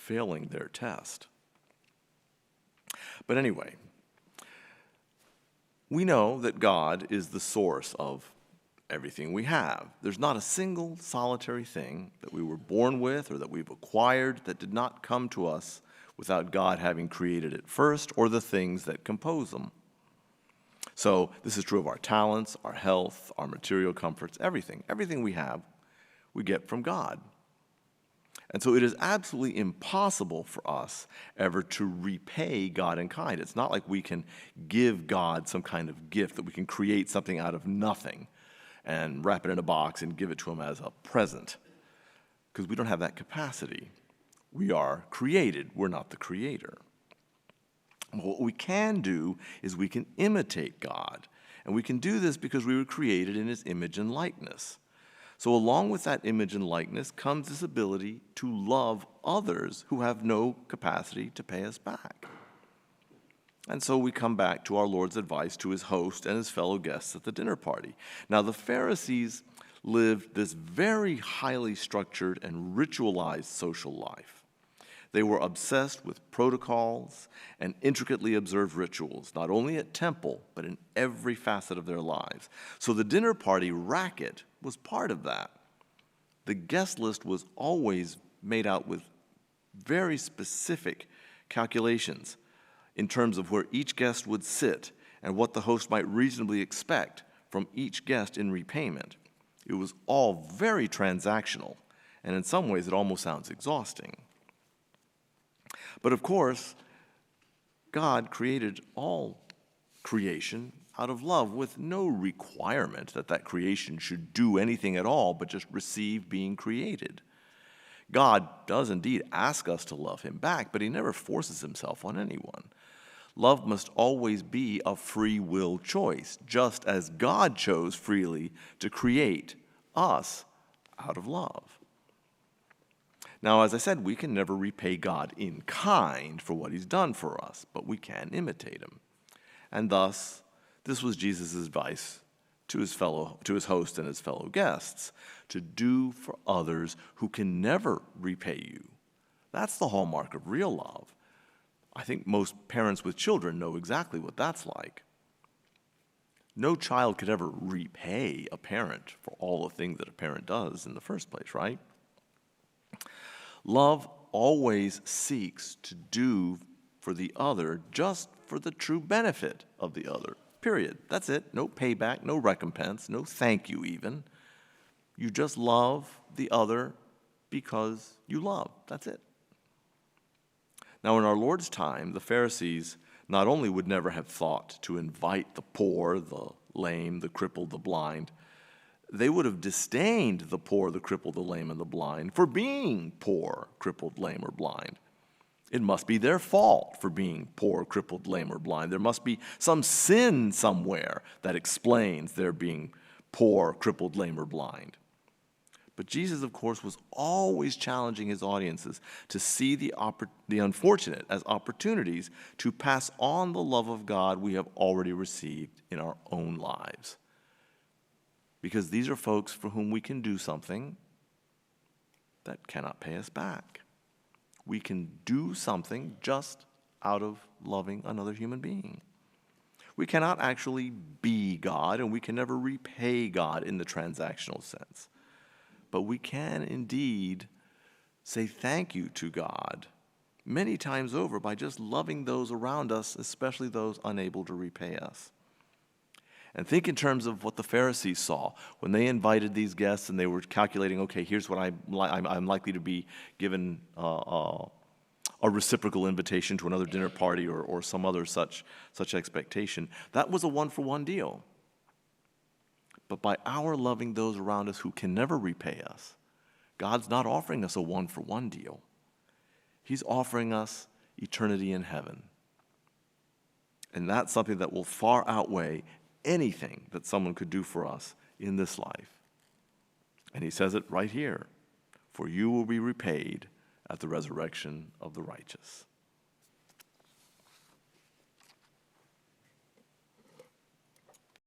failing their test. But anyway, we know that God is the source of everything we have. There's not a single solitary thing that we were born with or that we've acquired that did not come to us without God having created it first, or the things that compose them. So this is true of our talents, our health, our material comforts, everything. Everything we have, we get from God. And so it is absolutely impossible for us ever to repay God in kind. It's not like we can give God some kind of gift, that we can create something out of nothing and wrap it in a box and give it to him as a present, because we don't have that capacity. We are created. We're not the creator. What we can do is we can imitate God. And we can do this because we were created in his image and likeness. So along with that image and likeness comes this ability to love others who have no capacity to pay us back. And so we come back to our Lord's advice to his host and his fellow guests at the dinner party. Now, the Pharisees lived this very highly structured and ritualized social life. They were obsessed with protocols and intricately observed rituals, not only at temple, but in every facet of their lives. So the dinner party racket was part of that. The guest list was always made out with very specific calculations in terms of where each guest would sit and what the host might reasonably expect from each guest in repayment. It was all very transactional, and in some ways it almost sounds exhausting. But of course, God created all creation out of love with no requirement that that creation should do anything at all but just receive being created. God does indeed ask us to love him back, but he never forces himself on anyone. Love must always be a free will choice, just as God chose freely to create us out of love. Now, as I said, we can never repay God in kind for what he's done for us, but we can imitate him. And thus, this was Jesus' advice to his host and his fellow guests, to do for others who can never repay you. That's the hallmark of real love. I think most parents with children know exactly what that's like. No child could ever repay a parent for all the things that a parent does in the first place, right? Love always seeks to do for the other just for the true benefit of the other, period. That's it. No payback, no recompense, no thank you even. You just love the other because you love. That's it. Now, in our Lord's time, the Pharisees not only would never have thought to invite the poor, the lame, the crippled, the blind, they would have disdained the poor, the crippled, the lame, and the blind for being poor, crippled, lame, or blind. It must be their fault for being poor, crippled, lame, or blind. There must be some sin somewhere that explains their being poor, crippled, lame, or blind. But Jesus, of course, was always challenging his audiences to see the unfortunate as opportunities to pass on the love of God we have already received in our own lives. Because these are folks for whom we can do something that cannot pay us back. We can do something just out of loving another human being. We cannot actually be God, and we can never repay God in the transactional sense. But we can indeed say thank you to God many times over by just loving those around us, especially those unable to repay us. And think in terms of what the Pharisees saw when they invited these guests and they were calculating, okay, here's what I'm likely to be given a reciprocal invitation to another dinner party or some other such expectation. That was a one-for-one deal. But by our loving those around us who can never repay us, God's not offering us a one-for-one deal. He's offering us eternity in heaven. And that's something that will far outweigh anything that someone could do for us in this life. And he says it right here, for you will be repaid at the resurrection of the righteous.